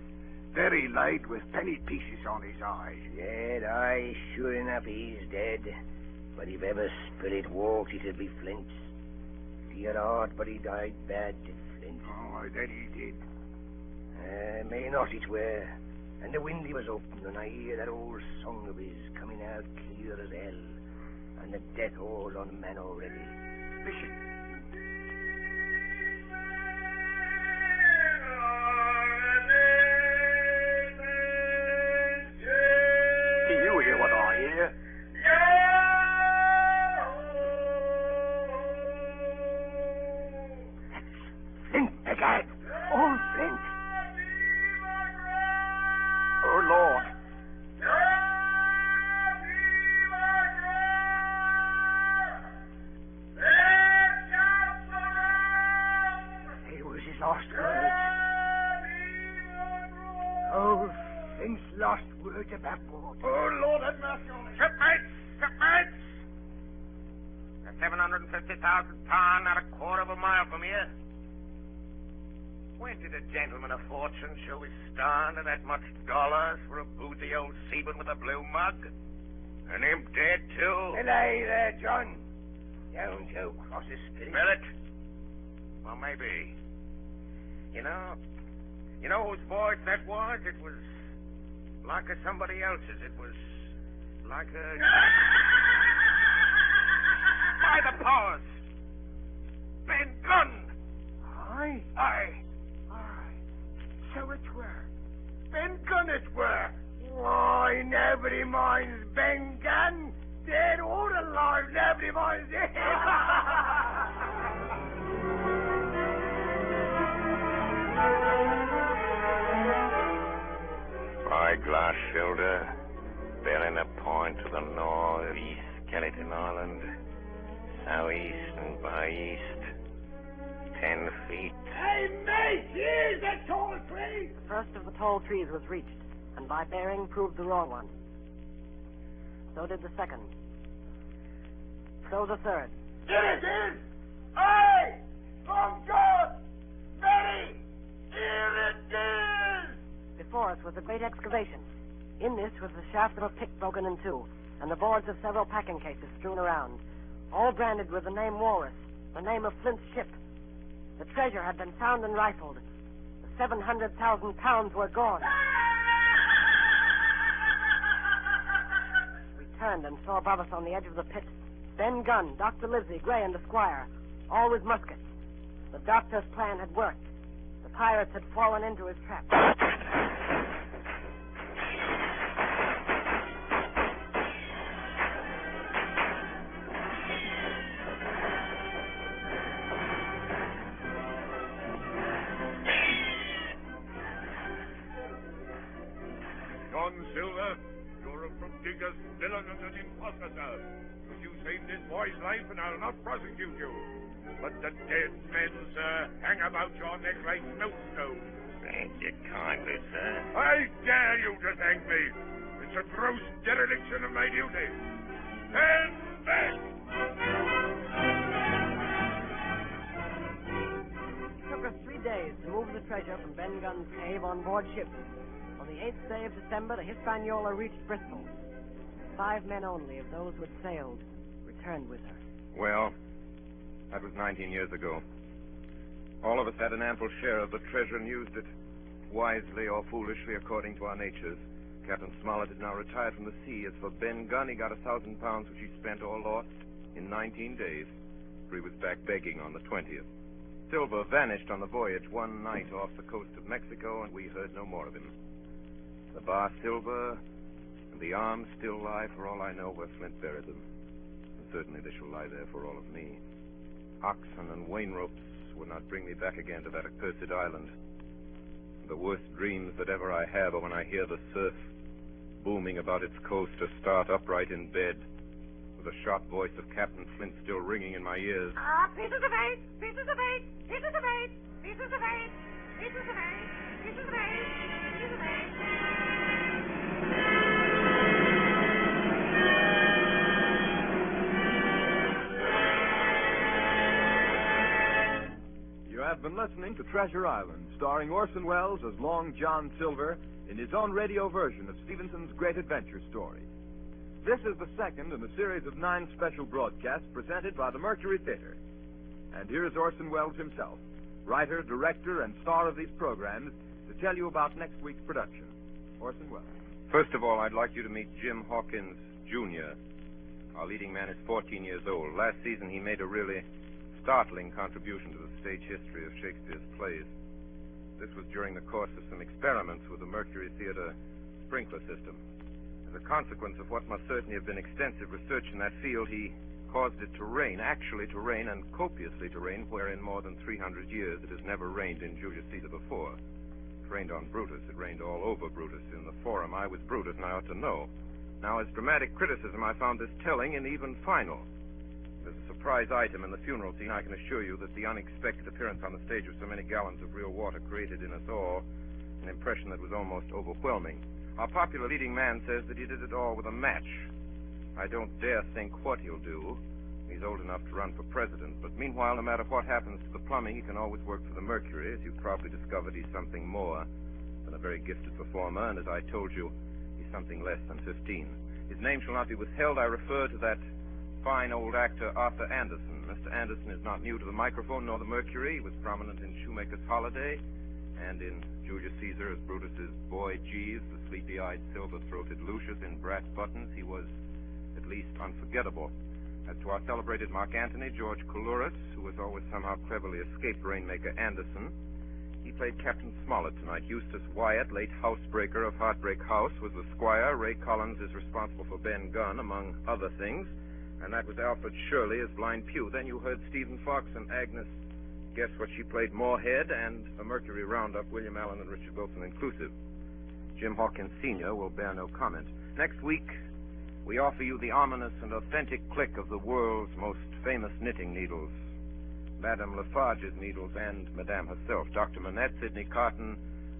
There he laid with penny pieces on his eyes. Dead, aye, sure enough, he's dead. But if ever spirit walked, it'd be Flint's. He had heart, but he died bad, did Flint. Oh, that he did. May not it were. And the windy was open, and I hear that old song of his coming out clear as hell. And the death all on man already. Listen. Do you hear what I hear? That's Flint, begad. Old Flint. Oh, Lord. It was his last words. Old Flint's last words about board. Oh, Lord, have mercy on me. Shipmates! Shipmates! They're 750,000 ton, not a quarter of a mile from here. When did a gentleman of fortune show his star to that much dollars for a boozy old seaman with a blue mug? And him dead, too? Delay there, John. Don't you cross his spirit. Spirit? Well, maybe. You know whose voice that was? It was like somebody else's. It was like a... By the powers! Ben Gunn! Aye? Aye. So it were. Ben Gunn it were. Why, nobody minds Ben Gunn. Dead or alive, nobody minds him. Spyglass shoulder, bearing a point to the northeast, Skeleton Island, southeast and by east, 10 feet. Hey, mate, here's the tall tree. The first of the tall trees was reached, and by bearing proved the wrong one. So did the second. So the third. Here it is. Aye, from God, Betty, here it is. Before us was a great excavation. In this was the shaft of a pick broken in two, and the boards of several packing cases strewn around, all branded with the name Walrus, the name of Flint's ship. The treasure had been found and rifled. The 700,000 pounds were gone. We turned and saw above us on the edge of the pit Ben Gunn, Dr. Livesey, Gray, and the squire, all with muskets. The doctor's plan had worked. The pirates had fallen into his trap. Silver, you're a prodigious villain and an impostor, sir. But you saved this boy's life, and I'll not prosecute you. But the dead men, sir, hang about your neck like millstones. Thank you kindly, sir. I dare you to thank me. It's a gross dereliction of my duty. Stand back! It took us 3 days to move the treasure from Ben Gunn's cave on board ship. On the 8th day of December, the Hispaniola reached Bristol. 5 men only of those who had sailed returned with her. Well, that was 19 years ago. All of us had an ample share of the treasure and used it wisely or foolishly according to our natures. Captain Smollett is now retired from the sea. As for Ben Gunn, he got £1,000, which he spent or lost in 19 days, for he was back begging on the 20th. Silver vanished on the voyage one night off the coast of Mexico, and we heard no more of him. The bar Silver and the arms still lie, for all I know, where Flint buried them. And certainly they shall lie there for all of me. Oxen and wain ropes would not bring me back again to that accursed island. The worst dreams that ever I have are when I hear the surf booming about its coast, or start upright in bed, with the sharp voice of Captain Flint still ringing in my ears. Pieces of eight, pieces of eight, pieces of eight, pieces of eight, pieces of eight, pieces of eight, pieces of eight. You have been listening to Treasure Island, starring Orson Welles as Long John Silver in his own radio version of Stevenson's great adventure story. This is the second in a series of 9 special broadcasts presented by the Mercury Theatre. And here is Orson Welles himself, writer, director, and star of these programs, to tell you about next week's production. Orson Welles. First of all, I'd like you to meet Jim Hawkins, Jr. Our leading man is 14 years old. Last season, he made a really startling contribution to the stage history of Shakespeare's plays. This was during the course of some experiments with the Mercury Theatre sprinkler system. As a consequence of what must certainly have been extensive research in that field, he caused it to rain, actually to rain, and copiously to rain, where in more than 300 years it has never rained in Julius Caesar before. It rained on Brutus. It rained all over Brutus. In the Forum, I was Brutus, and I ought to know. Now, as dramatic criticism, I found this telling and even final. There's a surprise item in the funeral scene. I can assure you that the unexpected appearance on the stage of so many gallons of real water created in us all an impression that was almost overwhelming. Our popular leading man says that he did it all with a match. I don't dare think what he'll do. He's old enough to run for president. But meanwhile, no matter what happens to the plumbing, he can always work for the Mercury. As you've probably discovered, he's something more than a very gifted performer. And as I told you, he's something less than 15. His name shall not be withheld. I refer to that fine old actor, Arthur Anderson. Mr. Anderson is not new to the microphone nor the Mercury. He was prominent in Shoemaker's Holiday and in Julius Caesar as Brutus's boy Jeeves, the sleepy-eyed, silver-throated Lucius in brass buttons. He was at least unforgettable. As to our celebrated Mark Antony, George Coulouris, who has always somehow cleverly escaped Rainmaker Anderson, he played Captain Smollett tonight. Eustace Wyatt, late housebreaker of Heartbreak House, was the squire. Ray Collins is responsible for Ben Gunn, among other things. And that was Alfred Shirley as Blind Pew. Then you heard Stephen Fox and Agnes guess what she played, Moorhead, and a Mercury roundup, William Allen and Richard Wilson inclusive. Jim Hawkins Sr. will bear no comment. Next week, we offer you the ominous and authentic click of the world's most famous knitting needles, Madame Lafarge's needles and Madame herself, Dr. Manette, Sidney Carton,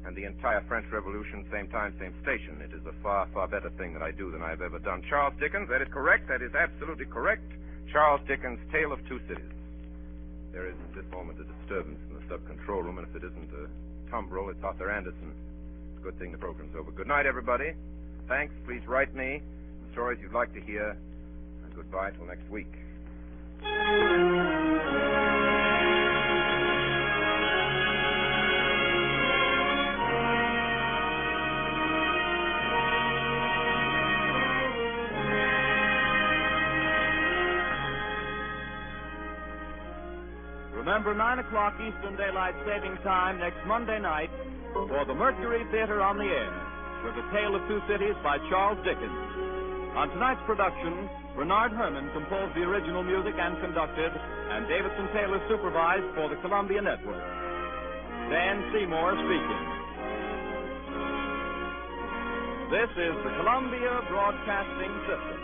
and the entire French Revolution, same time, same station. It is a far, far better thing that I do than I've ever done. Charles Dickens, that is correct. That is absolutely correct. Charles Dickens' Tale of Two Cities. There is at this moment a disturbance in the sub-control room, and if it isn't a tumbril, it's Arthur Anderson. It's a good thing the program's over. Good night, everybody. Thanks. Please write me the stories you'd like to hear, and goodbye till next week. Remember, 9 o'clock Eastern Daylight Saving Time next Monday night for the Mercury Theatre on the Air with A Tale of Two Cities by Charles Dickens. On tonight's production, Bernard Herrmann composed the original music and conducted, and Davidson Taylor supervised for the Columbia Network. Dan Seymour speaking. This is the Columbia Broadcasting System.